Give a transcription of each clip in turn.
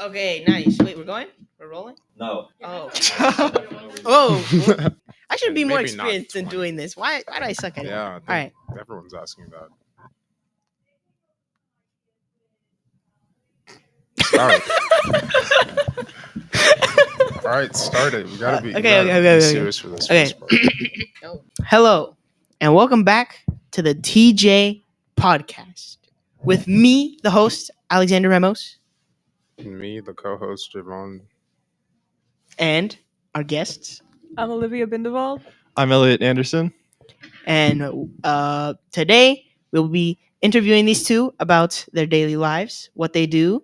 Okay, nice. Wait, we're going? We're rolling? No. Oh. Oh. I should be more Maybe not experienced in 20. doing this. Why do I suck at it? Yeah, All right. everyone's asking that. Start. All right, start it. We gotta be, Okay. serious for this. Okay. First part. Hello, and welcome back to the TJ podcast with me, the host, Alexander Ramos, And me, the co-host, Javon. and our guests. I'm Olivia Bindewald. I'm Elliot Anderson. And today we'll be interviewing these two about their daily lives, what they do,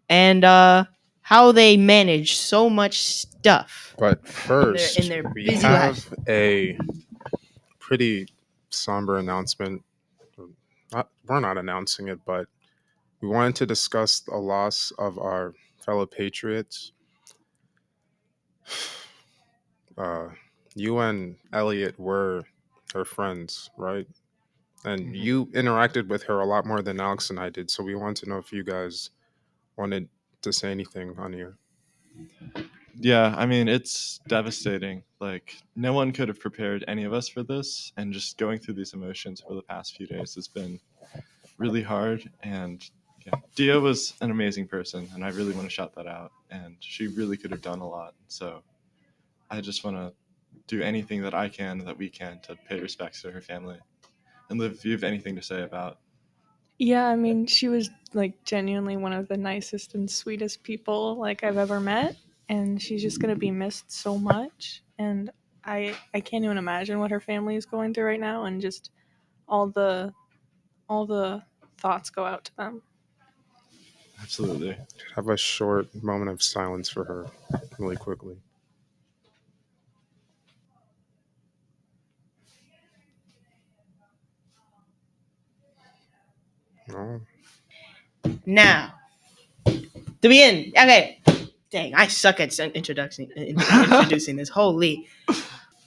and how they manage so much stuff. But first, in their we busy have lives. a pretty somber announcement. We're not announcing it, but we wanted to discuss the loss of our fellow Patriots. You and Elliot were her friends, right? And you interacted with her a lot more than Alex and I did, so we wanted to know if you guys wanted to say anything on here. Yeah, I mean, it's devastating. Like, no one could have prepared any of us for this, and just going through these emotions for the past few days has been really hard. And yeah, Dia was an amazing person, and I really want to shout that out. And she really could have done a lot. So I just want to do anything that I can, that we can, to pay respects to her family. And Liv, if you have anything to say about. Yeah, I mean, she was like genuinely one of the nicest and sweetest people like I've ever met, and she's just gonna be missed so much. And I can't even imagine what her family is going through right now, and just all the thoughts go out to them. Absolutely. Have a short moment of silence for her, really quickly. No. Now, to begin. Okay. Dang, I suck at introducing this. Holy.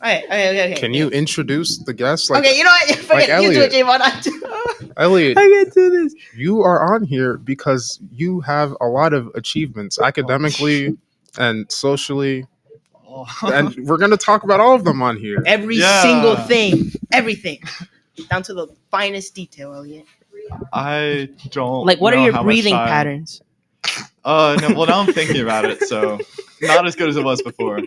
Okay. Can you introduce the guest? Okay, you know what? Forget it. You do it, Javon. Elliot, I can't do this. you are on here because you have a lot of achievements academically and socially. And we're going to talk about all of them on here. Every Yeah. single thing. Everything. Down to the finest detail, Elliot. I don't Like, what are know your how much breathing time- patterns? No, well, now I'm thinking about it, so not as good as it was before.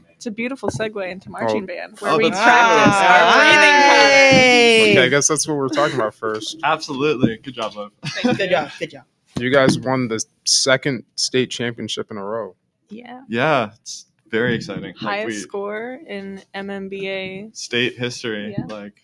It's a beautiful segue into marching band, where Oh, we that's practice true. our breathing patterns. Hey. Okay, I guess that's what we're talking about first. Absolutely. Good job, Liv. Good job. You guys won the second state championship in a row. Yeah, Yeah, it's very exciting. highest score in MMBA. State history. Yeah. Like,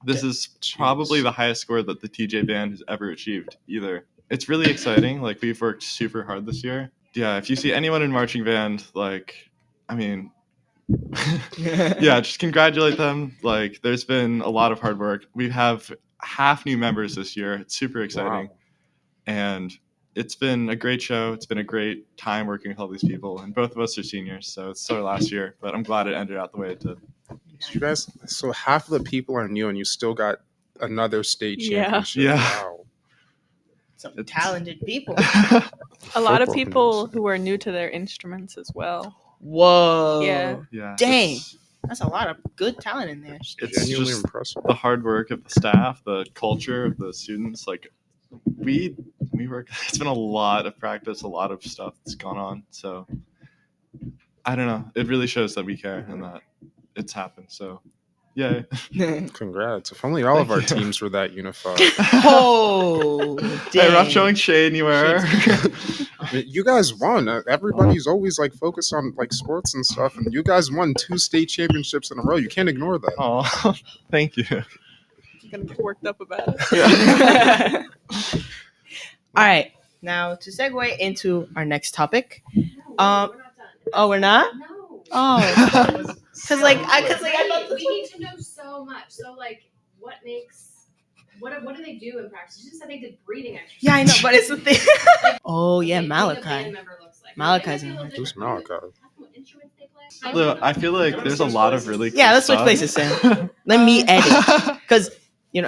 this is probably the highest score that the TJ band has ever achieved, either. It's really exciting. Like, we've worked super hard this year. Yeah, if you see anyone in marching band, like, I mean, yeah, just congratulate them. Like, there's been a lot of hard work. We have half new members this year. It's super exciting. Wow. And it's been a great show. It's been a great time working with all these people. And both of us are seniors, so it's our last year. But I'm glad it ended out the way it did. You guys, so half of the people are new and you still got another state Yeah. championship. Yeah. Wow. Some talented people. A lot of Football people players. who are new to their instruments as well. Whoa. Yeah. Yeah. Dang. It's That's a lot of good talent in there. Genuinely just impressive. the hard work of the staff, the culture of the students. Like, we work. It's been a lot of practice, a lot of stuff that's gone on. So I don't know. It really shows that we care and that it's happened. So yay. Congrats. If only all of our Thank you. teams were that unified. Oh, Hey, we're not dang. showing shade anywhere. You guys won. Everybody's always like focused on like sports and stuff, and you guys won 2 state championships in a row. You can't ignore that. Oh, thank you. I'm gonna get worked up about it. All right. Now to segue into our next topic. We're not done. Oh, we're not? No. Oh. Cause I thought we need to know so much. So like, what do they do in practice? Just I think the breathing exercise. Yeah, I know, but it's the thing. Oh yeah, Being a band Malachi. member looks like. Malachi's It might be a in little there. Who's different. Malachi? What instruments they play? Look, I feel like there's a lot of really cool Yeah, let's switch stuff. places, Sam. Let me edit. Cause no.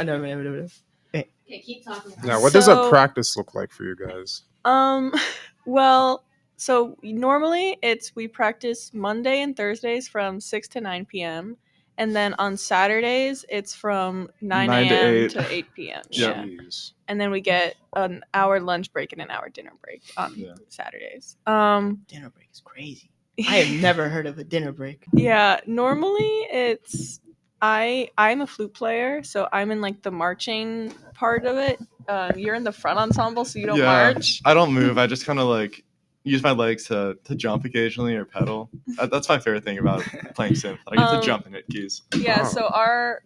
Okay, keep talking. About Now, it. what does a So- practice look like for you guys? Well, so normally we practice Monday and Thursdays from 6 to 9 p.m. And then on Saturdays it's from 9 9 to a.m. 8. to 8 p.m. Yep. Yeah. Jeez. And then we get an hour lunch break and an hour dinner break on Yeah. Saturdays. Dinner break is crazy. I have never heard of a dinner break. Yeah, normally I'm a flute player, so I'm in like the marching part of it. You're in the front ensemble, so you don't march. I don't move. I just kind of like use my legs to jump occasionally or pedal. That's my favorite thing about playing synth. I get to jump and hit keys. Yeah, Oh. so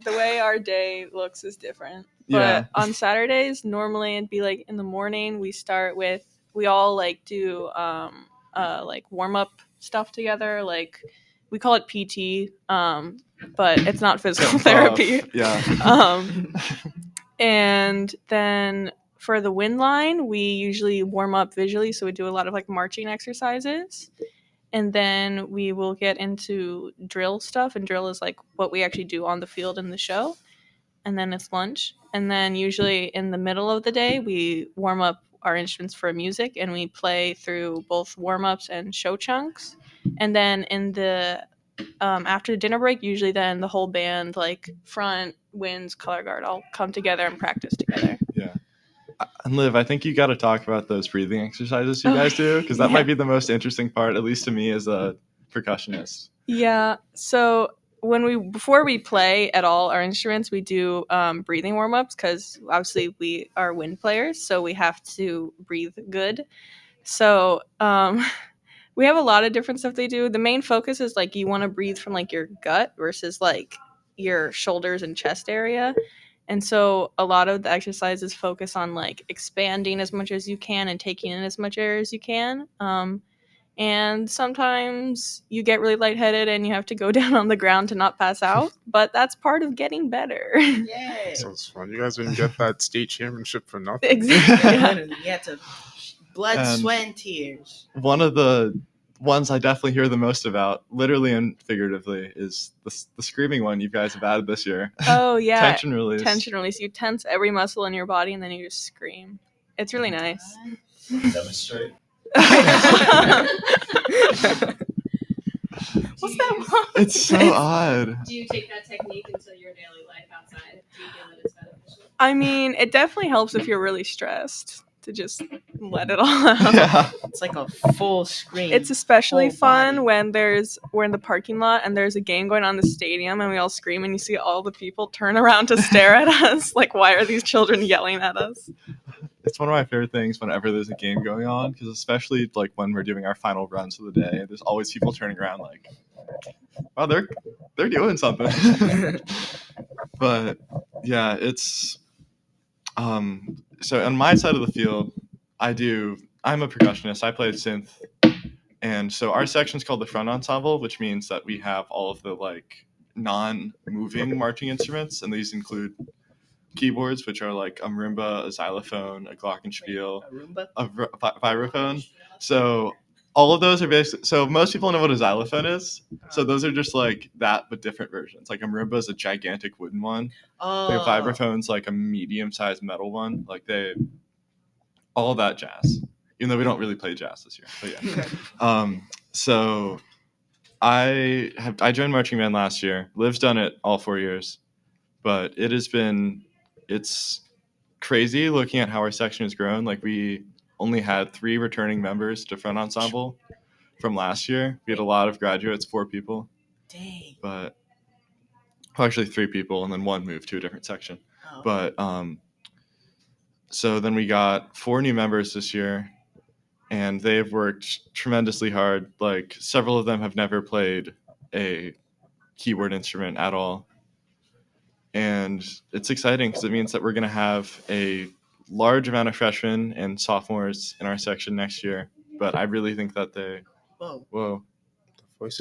the way our day looks is different. But Yeah. on Saturdays, normally it'd be like in the morning. We all like do like warm up stuff together. Like we call it PT, but it's not physical therapy. Yeah. And then for the wind line, we usually warm up visually, so we do a lot of like marching exercises. And then we will get into drill stuff, and drill is like what we actually do on the field in the show. And then it's lunch. And then usually in the middle of the day, we warm up our instruments for music, and we play through both warm-ups and show chunks. And then in the after the dinner break, usually then the whole band, like front, winds, color guard, all come together and practice together. Yeah. And Liv, I think you got to talk about those breathing exercises you guys do, because that might be the most interesting part, at least to me as a percussionist. Yeah. So before we play at all our instruments, we do breathing warm-ups, because obviously we are wind players, so we have to breathe good. So we have a lot of different stuff they do. The main focus is like you want to breathe from like your gut versus like your shoulders and chest area. And so a lot of the exercises focus on like expanding as much as you can and taking in as much air as you can. And sometimes you get really lightheaded and you have to go down on the ground to not pass out, but that's part of getting better. Yeah. Sounds fun. You guys didn't get that state championship for nothing. Exactly. Yeah, literally, you had to blood, sweat, and tears. One of the ones I definitely hear the most about, literally and figuratively, is the screaming one you guys have added this year. Oh, yeah. Tension release. Tension release. You tense every muscle in your body and then you just scream. It's really nice. Demonstrate. What's that? It's so odd. Do you take that technique into your daily life outside? Do you feel that it's beneficial? I mean, it definitely helps if you're really stressed to just let it all out. Yeah. It's like a full screen. It's especially Whole fun body. when we're in the parking lot and there's a game going on in the stadium and we all scream and you see all the people turn around to stare at us. Like, why are these children yelling at us? It's one of my favorite things whenever there's a game going on, because especially like when we're doing our final runs of the day, there's always people turning around like, oh, they're doing something. But yeah, it's so on my side of the field, I'm a percussionist. I play synth, and so our section's called the front ensemble, which means that we have all of the like non-moving marching instruments, and these include keyboards, which are like a marimba, a xylophone, a glockenspiel, a vibraphone. So all of those are basically, so most people know what a xylophone is. So those are just like that, but different versions. Like a marimba is a gigantic wooden one. Oh. A vibraphone's like a medium-sized metal one. Like all that jazz. Even though we don't really play jazz this year, but yeah. So I joined marching band last year. Liv's done it all 4 years, but it's crazy looking at how our section has grown. Like we only had 3 returning members to front ensemble from last year. We had a lot of graduates, 4 people. Dang. But actually 3 people, and then 1 moved to a different section. Oh. But so then we got 4 new members this year, and they've worked tremendously hard. Like several of them have never played a keyboard instrument at all. And it's exciting because it means that we're going to have a large amount of freshmen and sophomores in our section next year. But I really think that Whoa. Voice.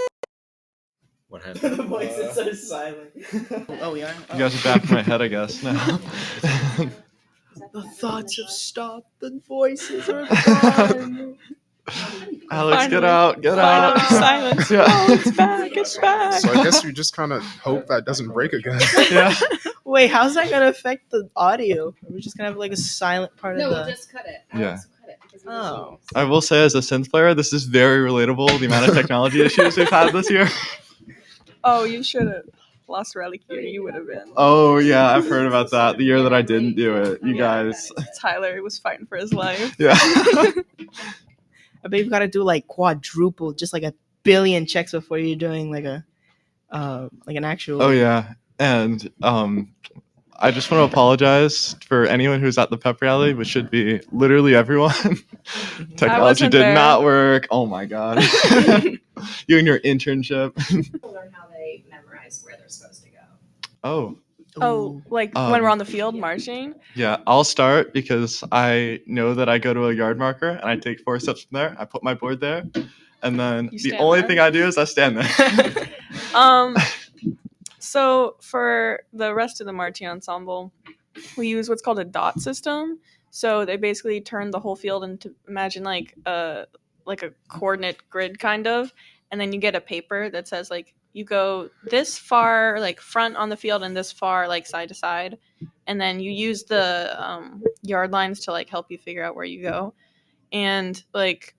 What happened? The voice is so silent. Oh, we are? You guys are back in my head, I guess, now. The thoughts have stopped. The voices are gone. Alex, Finally. get out. Finally, silence. Yeah. Oh, it's back. It's back. So I guess we just kind of hope that doesn't break again. Yeah. Wait, how's that going to affect the audio? Are we just going to have like a silent part No, of we'll the... just cut it. Yeah. Alex will cut it because Oh. I will say, as a synth player, this is very relatable. The amount of technology issues we've had this year. Oh, you should have lost relic year. You would have been. Oh yeah, I've heard about that. The year that I didn't do it, you Yeah. guys. Tyler was fighting for his life. Yeah. I bet you've got to do like quadruple, just like a billion checks before you're doing like a like an actual. Oh yeah, and I just want to apologize for anyone who's at the pep rally, which should be literally everyone. Technology wasn't did there. not work. Oh my god. You and your internship. Learn how they memorize where they're supposed to go. Oh, Oh, like when we're on the field marching? yeah. I'll start because I know that I go to a yard marker and I take 4 steps from there. I put my board there, and then You the stand only there? thing I do is I stand there. So for the rest of the marching ensemble, we use what's called a dot system. So they basically turn the whole field into, imagine like a coordinate grid kind of, and then you get a paper that says like you go this far like front on the field and this far like side to side, and then you use the yard lines to like help you figure out where you go. And like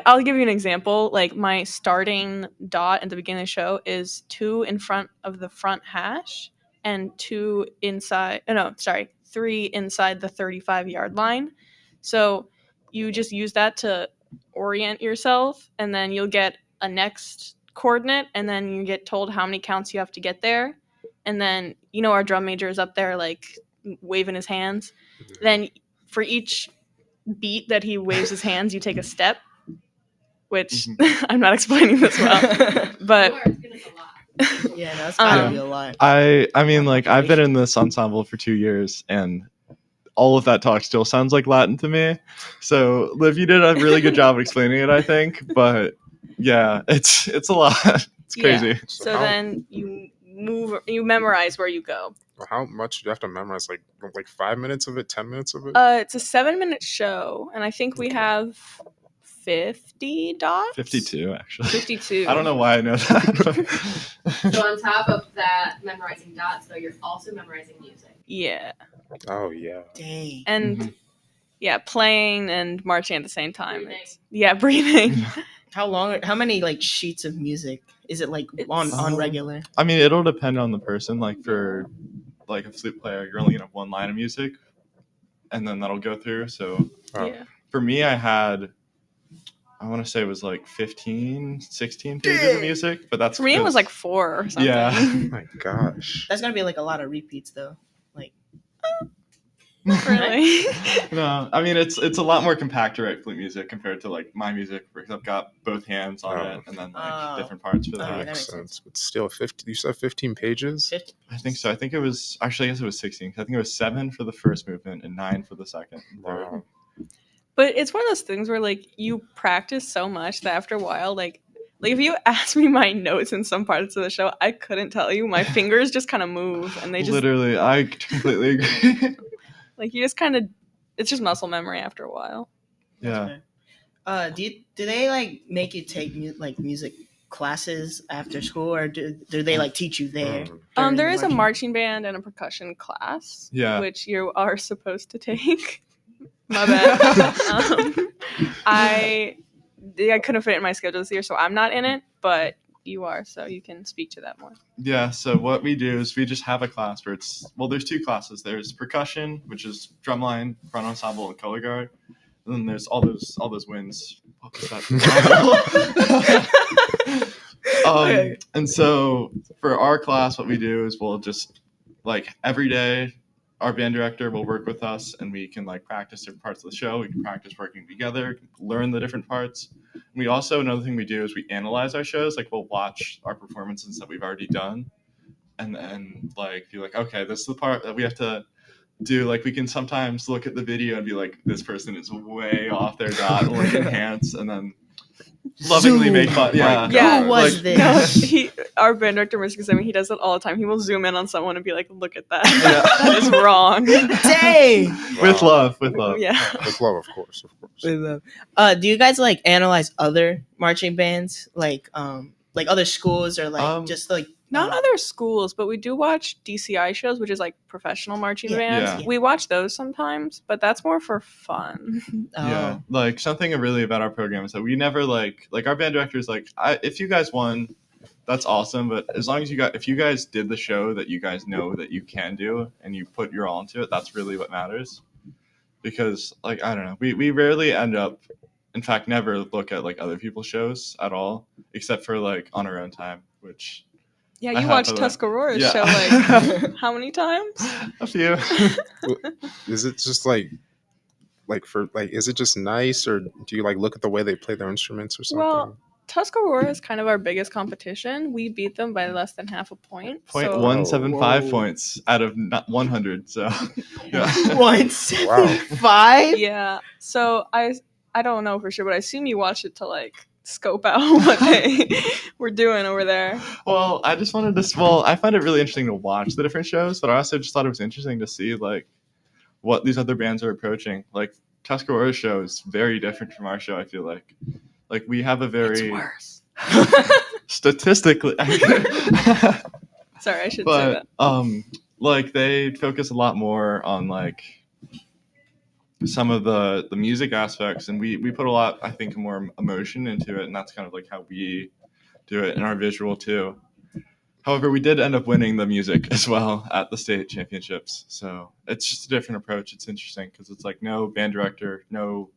I'll give you an example. Like my starting dot at the beginning of the show is 2 in front of the front hash and 2 inside. Oh, no, sorry, 3 inside the 35-yard line. So you just use that to orient yourself, and then you'll get a next coordinate, and then you get told how many counts you have to get there. And then our drum major is up there like waving his hands. Then for each beat that he waves his hands, you take a step. Which I'm not explaining this well, but Yeah, no, it's gotta be a lot. I mean, like, I've been in this ensemble for 2 years, and all of that talk still sounds like Latin to me. So, Liv, you did a really good job of explaining it, I think. But yeah, it's a lot. It's crazy. Yeah. So then you memorize where you go. How much do you have to memorize? Like 5 minutes of it, 10 minutes of it? It's a 7-minute show, and I think we have 50 dots. 52, actually. 52. I don't know why I know that. So on top of that, memorizing dots, though, you're also memorizing music. Yeah. Oh yeah. Dang. And yeah, playing and marching at the same time. Breathing. Breathing. How many like sheets of music is it like on regular? I mean, it'll depend on the person. Like for like a flute player, you're only gonna have 1 line of music, and then that'll go through. So Yeah. for me, I want to say it was like 15, 16 pages of music, but that's For me, it was like 4 or something. Yeah. Oh my gosh. That's gonna be like a lot of repeats though. Like Really? No, I mean it's a lot more compact to write flute music compared to like my music, because I've got both hands on it and then like different parts for Okay, that. that Makes makes sense. But still, 50. You said 15 pages. 50. I think so. I think it was actually, I guess it was 16. 'Cause I think it was 7 for the first movement and 9 for the second. and third. Wow. But it's one of those things where like you practice so much that after a while, like if you ask me my notes in some parts of the show, I couldn't tell you. My fingers just kind of move, and they just Literally, I completely agree. like you just kind of, it's just muscle memory after a while. Yeah. Do they like make you take music classes after school, or do they like teach you there? during There the is a marching? marching band and a percussion class, Yeah. which you are supposed to take. My bad. I couldn't fit it in my schedule this year, so I'm not in it, but you are, so you can speak to that more. Yeah, so what we do is we just have a class where there's 2 classes. There's percussion, which is drumline, front ensemble, and color guard. And then there's all those winds. What was that? Okay. And so for our class, what we do is we'll just like every day, our band director will work with us, and we can like practice different parts of the show. We can practice working together, learn the different parts. We also, another thing we do is we analyze our shows. Like we'll watch our performances that we've already done, and then like be like, okay, this is the part that we have to do. Like we can sometimes look at the video and be like, this person is way off their dot, and like enhance, and then lovingly Zoom. make fun. Yeah, Yeah. Who was like, this? No, our band director, Mr. Kasemi, he does it all the time. He will zoom in on someone and be like, look at that. Yeah. That is wrong. Dang. With Wow. love. Yeah. With love, of course. Do you guys like analyze other marching bands, like other schools, or like Um, just like Not other schools, but we do watch DCI shows, which is like professional marching Yeah, bands. yeah. We watch those sometimes, but that's more for fun. Yeah, like something really about our program is that we never like our band director is like, if you guys won, that's awesome. But as long as if you guys did the show that you guys know that you can do and you put your all into it, that's really what matters. Because like I don't know, we rarely end up, in fact, never look at like other people's shows at all, except for like on our own time, which Yeah, I you have watched for that. Tuscarora's Yeah. show like how many times? a few. Is it just like is it just nice, or do you like look at the way they play their instruments or something? Well, Tuscarora is kind of our biggest competition. We beat them by less than half a point. So 0.175 Whoa. points out of 100. So yeah. 175. yeah, so I don't know for sure, but I assume you watched it to like scope out what they were doing over there. Well, I just wanted to. Well, I find it really interesting to watch the different shows, but I also just thought it was interesting to see like what these other bands are approaching. Like Tuscarora's show is very different from our show. I feel like we have a very It's worse. statistically. Sorry, I should say But that. like they focus a lot more on like some of the music aspects, and we put a lot, I think, more emotion into it, and that's kind of like how we do it in our visual too. However, we did end up winning the music as well at the state championships, so it's just a different approach. It's interesting because it's like no band director, no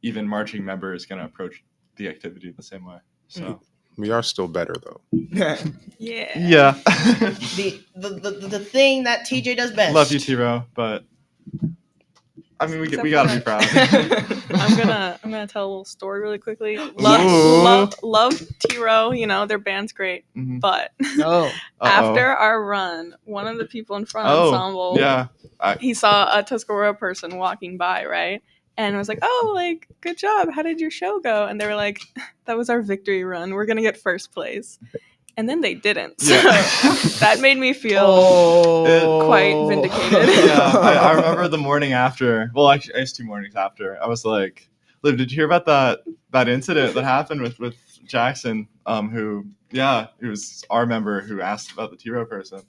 even marching member is going to approach the activity the same way. So We are still better though. Yeah. yeah, the thing that TJ does best. love you, T-Row, but I mean, we Except gotta for be proud. I'm gonna tell a little story really quickly. Ooh. Love T-Row, you know, their band's great. Mhm. But No. Uh-oh. after our run, one of the people in front ensemble, yeah, he saw a Tuscarora person walking by, right? And was like, "Oh, like, good job. How did your show go?" And they were like, "That was our victory run. We're gonna get first place." And then they didn't. So Yeah. that made me feel quite vindicated. Yeah, I remember the morning after. Well, actually, I guess 2 mornings after. I was like, "Liv, did you hear about that incident that happened with Jackson? Who was our member who asked about the T-Row person."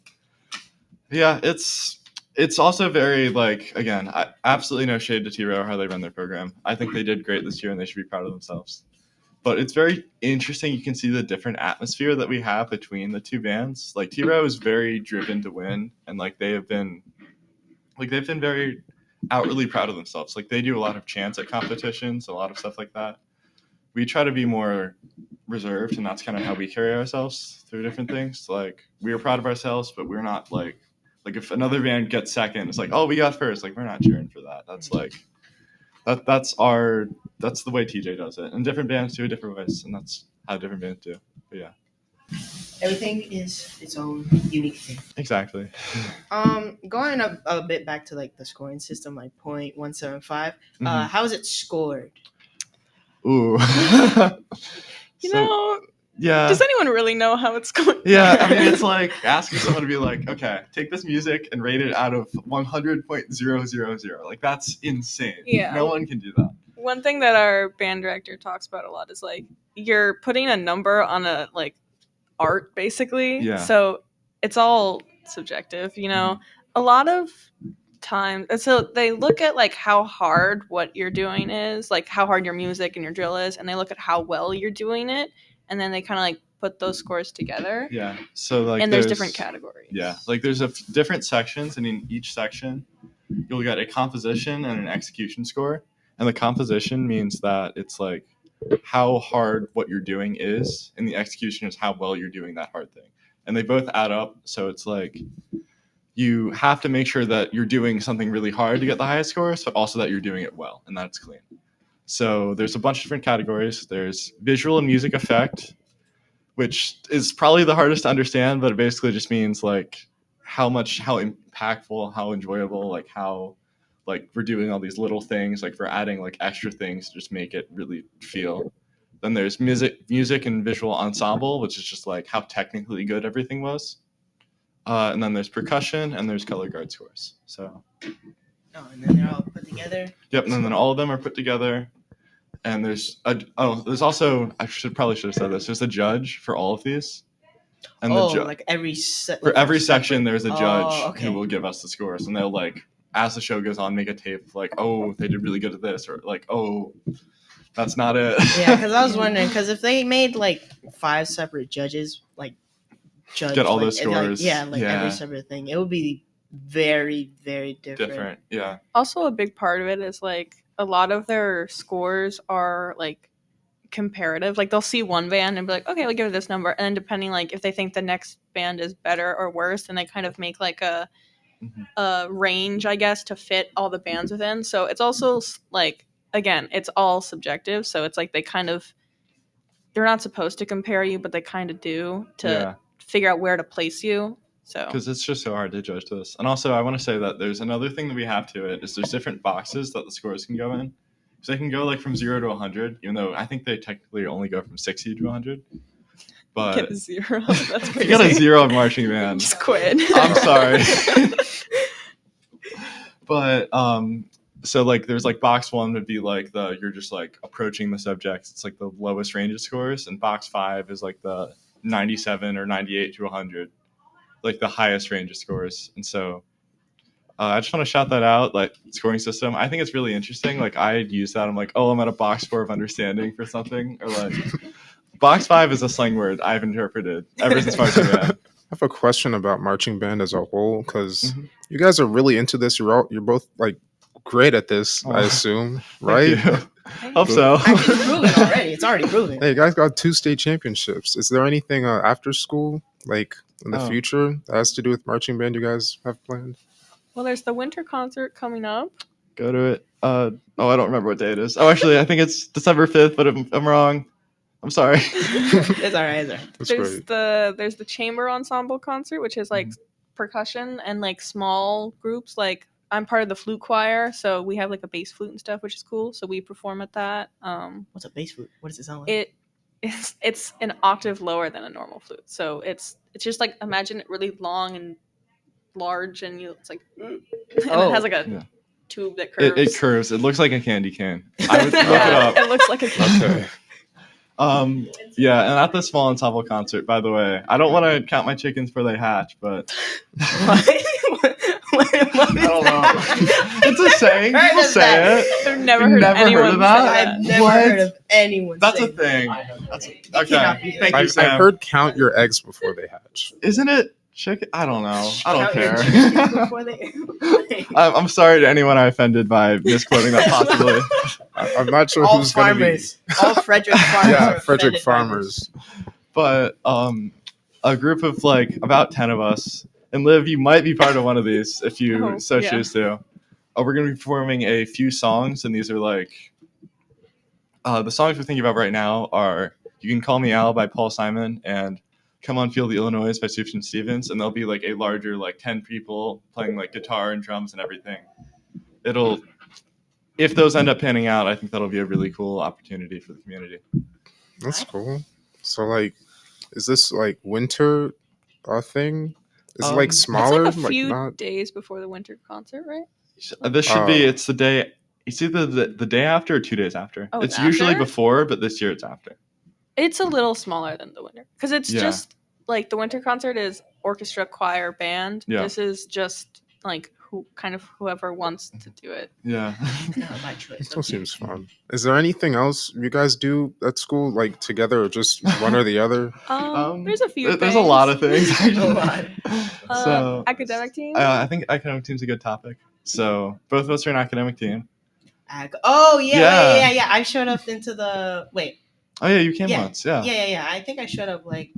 Yeah, it's also very like, again, absolutely no shade to T-Row how they run their program. I think they did great this year and they should be proud of themselves. But it's very interesting. You can see the different atmosphere that we have between the two bands. Like T-Row is very driven to win, and like they've been very outwardly proud of themselves. Like they do a lot of chants at competitions, a lot of stuff like that. We try to be more reserved, and that's kind of how we carry ourselves through different things. Like we are proud of ourselves, but we're not like if another band gets second, it's like, oh, we got first. Like we're not cheering for that. That's like that's the way TJ does it. And different bands do it different ways, and that's how different bands do. But yeah. Everything is its own unique thing. Exactly. Going a bit back to like the scoring system, like 0.175. Mhm. How is it scored? Ooh. You So, know, yeah. does anyone really know how it's going? Yeah, I mean, it's like asking someone to be like, okay, take this music and rate it out of 100.000. Like, that's insane. Yeah. No one can do that. One thing that our band director talks about a lot is like you're putting a number on a like art basically. Yeah. So it's all subjective, you know. A lot of times, so they look at like how hard what you're doing is, like how hard your music and your drill is, and they look at how well you're doing it, and then they kind of like put those scores together. Yeah. So, like, and there's different categories. Yeah. Like, there's different sections, and in each section, you'll get a composition and an execution score. And the composition means that it's like how hard what you're doing is, and the execution is how well you're doing that hard thing. And they both add up, so it's like you have to make sure that you're doing something really hard to get the highest scores, but also that you're doing it well and that it's clean. So there's a bunch of different categories. There's visual and music effect, which is probably the hardest to understand, but it basically just means like how impactful, how enjoyable, like how like we're doing all these little things, like we're adding like extra things to just make it really feel. Then there's music and visual ensemble, which is just like how technically good everything was. And then there's percussion and there's color guard scores. So. Oh, and then they're all put together. Yep, and then all of them are put together. And there's also, I probably should have said this. There's a judge for all of these. And like every for every section, there's a judge okay. who will give us the scores, and they'll like, as the show goes on, make a tape of like, oh, they did really good at this, or like, oh, that's not it. Yeah, because I was wondering, because if they made like 5 separate judges, like judge Get all like, those scores. every separate thing, it would be very, very different. Yeah. Also, a big part of it is like a lot of their scores are like comparative. Like they'll see one band and be like, okay, we'll give it this number, and then depending like if they think the next band is better or worse, then they kind of make like a range, I guess, to fit all the bands within. So it's also like, again, it's all subjective. So it's like they're not supposed to compare you, but they kind of do to figure out where to place you. So because it's just so hard to judge this. And also, I want to say that there's another thing that we have to it is there's different boxes that the scores can go in. So they can go like from 0 to 100, even though I think they technically only go from 60 to 100. But get a 0. That's crazy. you got a 0 in marching band. Just quit. I'm sorry. But so like there's like box 1 would be like you're just like approaching the subjects. It's like the lowest range of scores, and box 5 is like the 97 or 98 to 100, like the highest range of scores. And so I just want to shout that out, like scoring system. I think it's really interesting. Like I use that. I'm like, oh, I'm at a box 4 of understanding for something, or like box 5 is a slang word I've interpreted ever since marching band. I have a question about marching band as a whole, because you guys are really into this. You're both like great at this, I assume, right? Hope so. It's proven already. It's already proven. Hey, you guys got 2 state championships. Is there anything after school, like in the future, that has to do with marching band you guys have planned? Well, there's the winter concert coming up. Go to it. I don't remember what day it is. Oh, actually, I think it's December 5th, but if I'm wrong, I'm sorry. It's all right. There's the chamber ensemble concert, which is like percussion and like small groups. Like I'm part of the flute choir, so we have like a bass flute and stuff, which is cool. So we perform at that. What's a bass flute? What does it sound like? It's an octave lower than a normal flute. So it's just like, imagine it really long and large, and it's like, and it has like a tube that curves. It curves. It looks like a candy cane. I would look it up. It looks like a candy cane. Yeah, and at the small ensemble concert, by the way, I don't want to count my chickens before they hatch, but What I don't know. It's a saying. People say it. I've never heard of that. I've never heard of anyone. That's say a thing. Okay. Thank you, Sam. I've heard count your eggs before they hatch. Isn't it chicken? I don't know. I don't Count your care. chickens before they- I'm sorry to anyone I offended by misquoting that possibly. I'm not sure all who's going to be. farmers. All Frederick farmers. Yeah, are Frederick offended by farmers. But a group of like about 10 of us, and Liv, you might be part of one of these if you choose to. We're going to be performing a few songs, and these are like the songs we're thinking about right now are "You Can Call Me Al" by Paul Simon and "Come On Feel the Illinois" by Sufjan Stevens, and there'll be like a larger like 10 people playing like guitar and drums and everything. If those end up panning out, I think that'll be a really cool opportunity for the community. That's cool. So like, is this like winter thing? Is it like smaller? It's like a few days before the winter concert, right? This should be. It's the day. It's either the day after or 2 days after. Oh, it's after? usually before, but this year it's after. It's a little smaller than the winter because it's just like the winter concert is orchestra, choir, band. Yeah. This is just like whoever wants to do it. Yeah. my choice. It still seems fun. Is there anything else you guys do at school, like together, or just one or the other? There's a few. There's a lot of things. A lot. So academic team. I think academic team's a good topic. So both of us are an academic team. Yeah. I showed up into the Oh yeah, you came once. Yeah. Yeah. I think I showed up like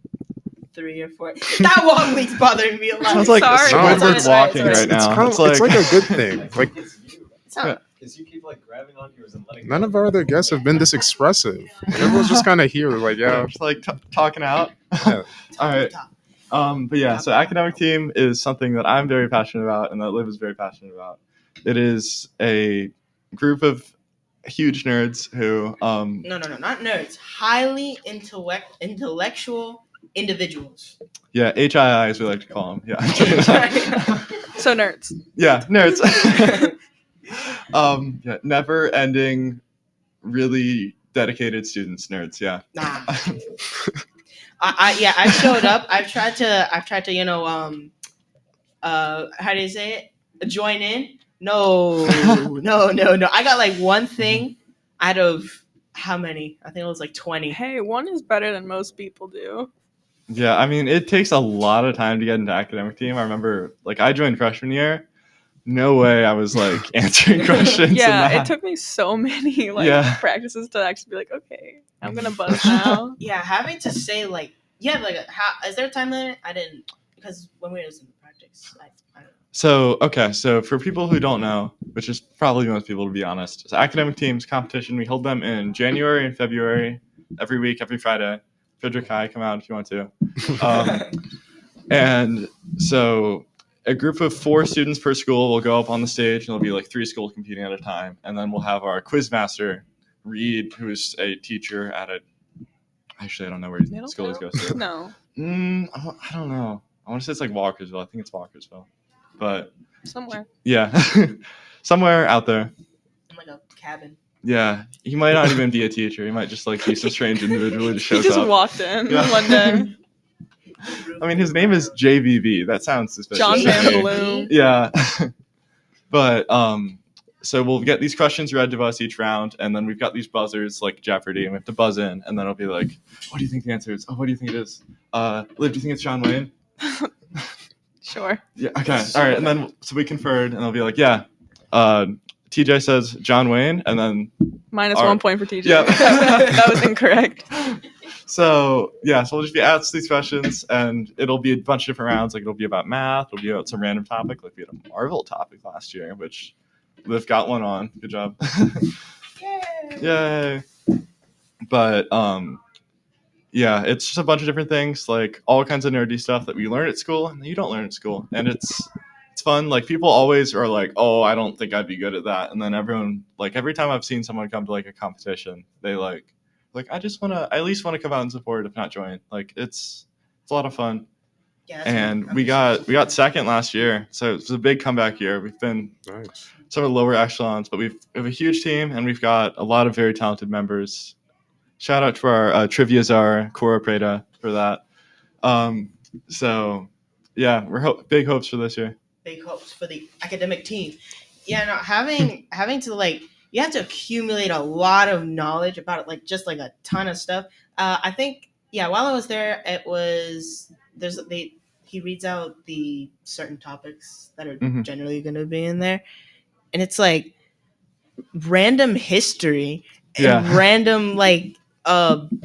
3 or 4. That walk week's bothering me a lot. Sounds like Sorry. Squidward's walking right now. It's like a good thing. Like Because you keep like grabbing on yours and letting none of our other guests have been this expressive. Everyone's just kind of here, like just like talking out. Yeah. All right. But yeah, so academic team is something that I'm very passionate about and that Liv is very passionate about. It is a group of huge nerds who No, not nerds. Highly intellectual individuals. Yeah, HII as we like to call them. Yeah. So nerds. Yeah, nerds. Never ending, really dedicated students, nerds. Yeah. Nah. I showed up. I've tried to how do you say it? Join in. No, no. I got like one thing out of how many? I think it was like 20. Hey, one is better than most people do. Yeah, I mean, it takes a lot of time to get into academic team. I remember, like, I joined freshman year. No way I was, like, answering questions. Yeah, and it that. took me so many Yeah. practices to actually be like, okay, I'm gonna buzz now. Yeah, having to say like how is there a time limit? I didn't because when we was in the projects, I don't know. So for people who don't know, which is probably most people to be honest, so academic teams competition, we hold them in January and February, every week, every Friday. Frederick High, come out if you want to. And so a group of 4 students per school will go up on the stage, and there'll be like 3 schools competing at a time. And then we'll have our quiz master, Reed, who is a teacher at actually, I don't know where Middle school he school? goes to. No, I don't know. I want to say it's like Walkersville. I think it's Walkersville. But somewhere. yeah, somewhere out there. I'm like a cabin. Yeah, he might not even be a teacher. He might just like be some strange individual who just He shows just up. walked in Yeah. one day. I mean, his name is JVB. That sounds suspicious. John to Van me. Bloom. Yeah. But so we'll get these questions read to us each round, and then we've got these buzzers like Jeopardy, and we have to buzz in, and then it'll be like, "What do you think the answer is? Oh, what do you think it is? Liv, do you think it's John Wayne?" Sure. Yeah. Okay. All right. And then so we conferred, and they'll be like, "Yeah." TJ says John Wayne, and then Minus Our- 1 point for TJ. Yeah. That was incorrect. So yeah, so we'll just be asked these questions, and it'll be a bunch of different rounds. Like it'll be about math, it'll be about some random topic. Like we had a Marvel topic last year, which Liv got one on. Good job. Yay! But yeah, it's just a bunch of different things, like all kinds of nerdy stuff that we learn at school and that you don't learn at school, and it's fun. Like people always are like, "Oh, I don't think I'd be good at that," and then everyone, like every time I've seen someone come to like a competition, they like I just want to at least want to come out and support, if not join. Like it's a lot of fun. Yeah, And we got second last year, so it's a big comeback year. We've been Nice. some of the lower echelons, but we have a huge team, and we've got a lot of very talented members. Shout out to our trivia czar, Cora Preda, for that. So yeah, we're big hopes for this year. big hopes for the academic team. Yeah, no, having to like you have to accumulate a lot of knowledge about it, like just like a ton of stuff. I think while I was there, it was he reads out the certain topics that are Mhm. generally going to be in there, and it's like random history and Yeah. random like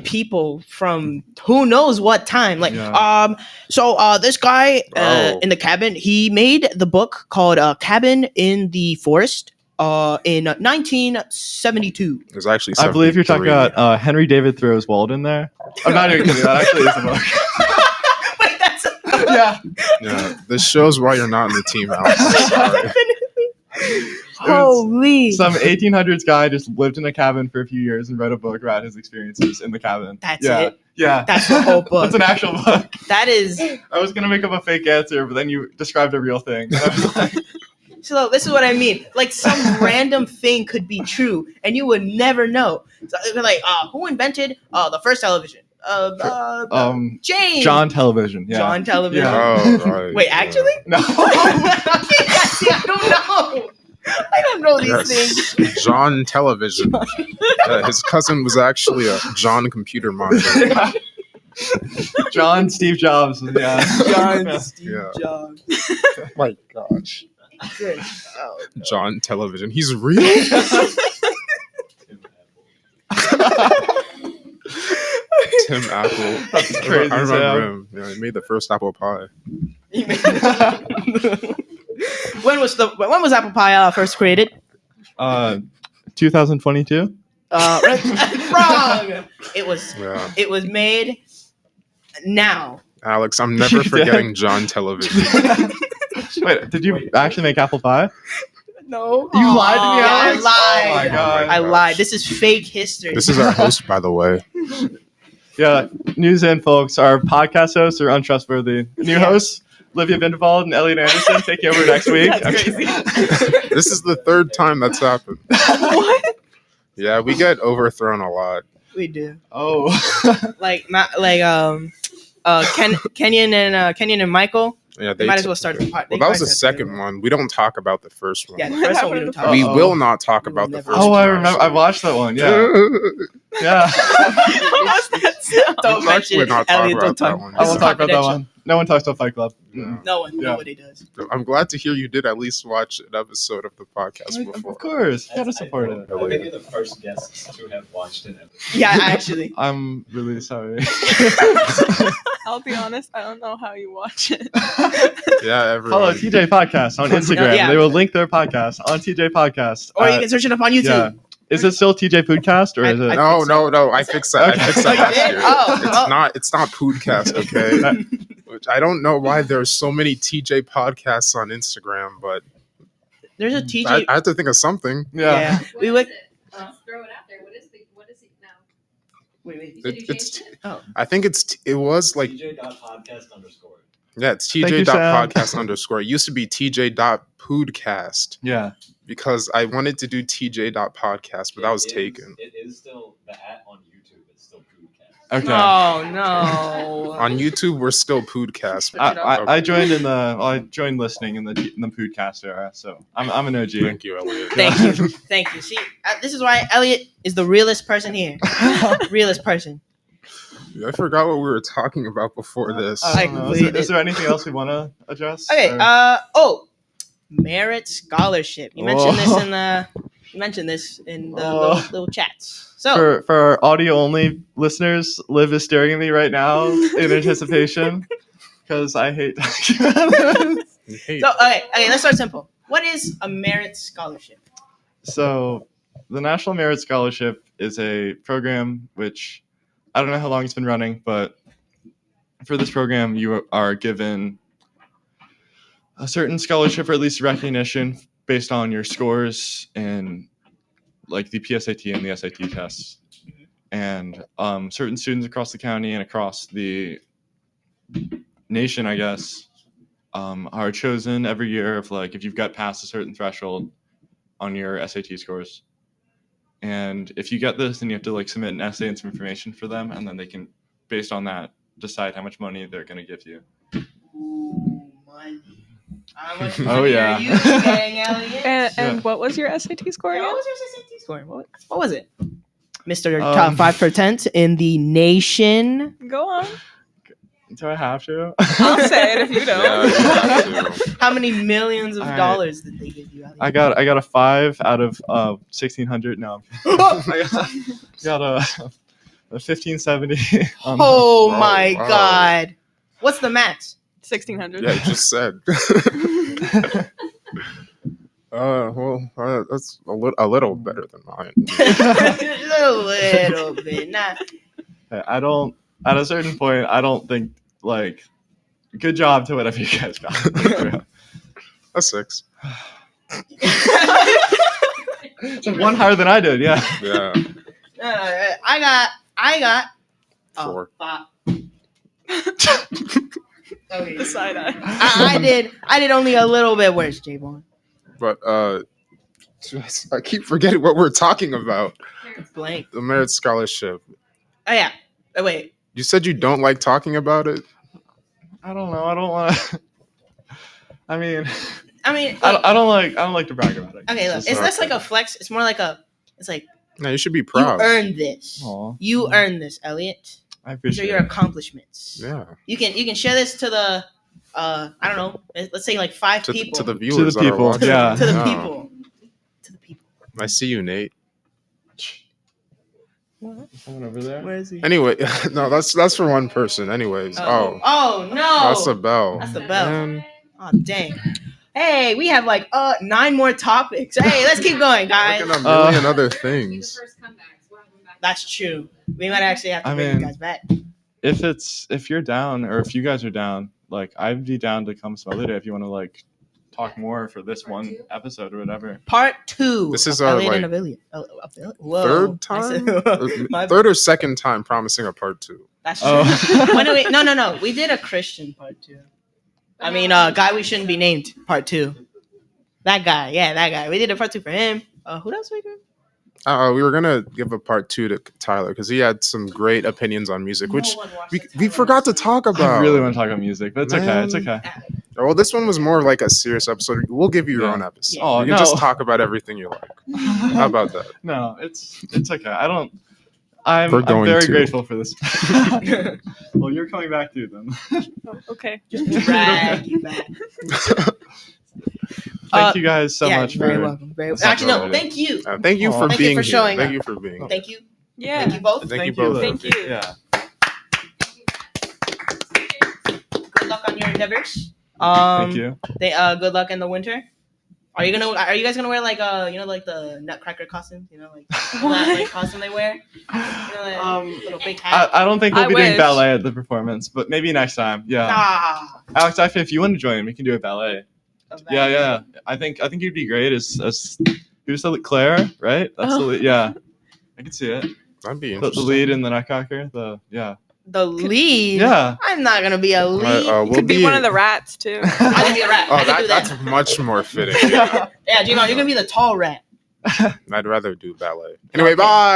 people from who knows what time, like Yeah. so this guy Oh. in the cabin, he made the book called Cabin in the Forest in 1972. It was actually I believe you're talking 73. about Henry David Thoreau's Wald in there. I'm not even kidding. That actually is a book. Wait, that's Yeah. Yeah, this shows why you're not in the team house. Sorry. holy Some 1800s guy just lived in a cabin for a few years and wrote a book about his experiences in the cabin. That's yeah. it? Yeah. That's the whole book. That's an actual book. That is I was gonna make up a fake answer, but then you described a real thing. And I was like, so this is what I mean. Like some random thing could be true, and you would never know. So they're like, who invented the first television? James. John Television. Yeah. John Television. Yeah. Oh, right. Wait, actually? No. See, I don't know. I don't know these Yes. things. John Television. His cousin was actually a John Computer Monitor. John Steve Jobs. Yeah. John Steve Yeah. Jobs. My gosh. Good. Oh. John Television. He's real? Tim Apple. That's crazy I as remember hell. him. Yeah, he made the first apple pie. when was apple pie first created? 2022. Wrong. It was Yeah. it was made now. Alex, I'm never forgetting John Television. Wait, did you actually make apple pie? No. You lied to me, Yeah, I Alex? lied. Oh my God. I lied. This is fake history. This is our host, by the way. Yeah, news in, folks. Our podcast hosts are untrustworthy. New Yeah. hosts, Olivia Bindewald and Elliot Anderson, taking over next week. That's crazy. This is the third time that's happened. What? Yeah, we get overthrown a lot. We do. Oh. Kenyon and Michael. Yeah, They might as well start the part. Well, that was the second one. We don't talk about the first one. Yeah, the first one we don't talk We about. will not talk We about will the never. first Oh, one. I remember. I watched that one. Yeah, yeah. Don't mention We're not talking Elliot. about Don't that talk. one. I This won't is talk about that confidential. one. No one talks about Fight Club. Yeah. No one. Yeah. Nobody does. I'm glad to hear you did at least watch an episode of the podcast before. Of course, you gotta support it. I think you're the first guests to have watched an episode. Yeah, actually. I'm really sorry. I'll be honest, I don't know how you watch it. Yeah, everyone. Follow TJ Podcast on Instagram. Yeah. They will link their podcast on TJ Podcast. Or you can search it up on YouTube. Yeah. Is it still TJ Podcast or is it? No. I fixed that. I fixed that Okay. last You did? year. Oh. It's not Podcast, okay? Which I don't know why there's so many TJ podcasts on Instagram, but There's a TJ. I have to think of something. Yeah. What We is would. it? Just throw it out there. What is it now? Wait. You said you It's changed it? Oh. I think it was like TJ.podcast_. yeah, it's Thank you, Sam. TJ.podcast_. It used to be TJ.poodcast Yeah. because I wanted to do TJ.podcast, but that was taken. It is still the on YouTube. It's still Podcast. Okay. Oh no. On YouTube, we're still Poodcast. I joined I joined listening in the Podcast era, so I'm an OG. Thank you, Elliot. Thank you. See, this is why Elliot is the realest person here. Realest person. I forgot what we were talking about before this. I don't know. completely- Is there anything else we want to address? Okay. Or- Merit scholarship. You mentioned this in the little chats. So for our audio only listeners, Liv is staring at me right now in anticipation because I hate talking about it. Hey, okay. Let's start simple. What is a merit scholarship? So, the National Merit Scholarship is a program which I don't know how long it's been running, but for this program, you are given a certain scholarship or at least recognition based on your scores in like the PSAT and the SAT tests. And certain students across the county and across the nation, I guess, are chosen every year of like if you've got past a certain threshold on your SAT scores. And if you get this, then you have to like submit an essay and some information for them, and then they can, based on that, decide how much money they're going to give you. Ooh, money. How much Oh, money yeah. are you getting, Elliot? And Yeah. what was your SAT score Yeah, again? what was your SAT score? What was it? Mr. Top 5% in the nation. Go on. Do I have to? I'll say it if you don't. yeah, you have to. How many millions of All right. dollars did they give you, Elliot? I got a 5 out of 1,600. No, I got a 1570. Oh Wow, my wow. God. What's the max? 1,600. Yeah, you just said. That's a little better than mine. A little bit. Nah. I don't. At a certain point, I don't think like. Good job to whatever you guys got. A 6. It's like one higher than I did. Yeah. Yeah, I got 4. 5. Okay. The side eye. I did only a little bit worse, J-Bone. But I keep forgetting what we're talking about. Blank. The merit scholarship. Oh yeah. Oh, wait. You said you don't like talking about it. I don't know. I don't want to. I mean, I I don't like to brag about it. okay, look, It's it's just- less like a flex. It's more like it's like No, you should be you proud. earned this. Aw. You earned this, Elliot. I These are appreciate your it. accomplishments. Yeah, You can share this to the I don't know. Let's say like 5 to people. the viewers. the that are people, watching. yeah. To the Yeah. people. To the people. I see you, Nate. Someone over there. Where is he? Anyway, no, that's for one person. Anyways, Oh no. that's a bell. That's the bell. Man, Oh dang. Hey, we have like 9 more topics. Hey, let's keep going, guys. look at a million other The things. first comebacks. We'll have them back. That's true. We might actually have to I bring mean- you guys back. If you're down or if you guys are down, like I'd be down to come some other day if you want to like talk more for this Part one 2? episode or whatever. Part 2. This is of our, Elliot like, and Olivia. Whoa. Third I time, said- my- third or second time promising a part 2. That's true. Oh. Wait, no. We did a Christian part 2. I mean, guy we shouldn't be named part 2. That guy. We did a part 2 for him. Who else we did? We were gonna give a part 2 to Tyler because he had some great opinions on music, which we forgot to talk about. I really want to talk about music, but it's okay. It's Man. okay. Well, this one was more like a serious episode. We'll give you your Yeah. own episode. Oh, you can no. just talk about everything you like. How about that? No, it's okay. I'm We're going very to. grateful for this. Well, you're coming back too then. Oh, okay. Just drag you back. Thank you guys so much very for. welcome. Very Let's not Actually, no. go over Thank you. Thank you for Thank you being for here. showing Thank up. you for being here. Thank you. Yeah. Thank you both. Thank you both. Thank you. Yeah. Good luck on your endeavors. Thank you. Good luck in the winter. Are you guys gonna wear like like the Nutcracker costume? Like that like costume they wear. Little big hat. I don't think we'll I be doing wish. ballet at the performance, but maybe next time. Yeah. Ah. Alex, if you want to join, we can do a ballet. Yeah. I think you'd be great as who's the Claire, right? That's the lead. Yeah. I can see it. That'd be The interesting. lead in the Nutcracker. The lead. Yeah. I'm not gonna be a lead. You could be one of the rats too. I can be a rat. Oh, I can do that. that's much more fitting. Yeah. Yeah, Gino, you're gonna be the tall rat. I'd rather do ballet. Anyway, Okay. bye.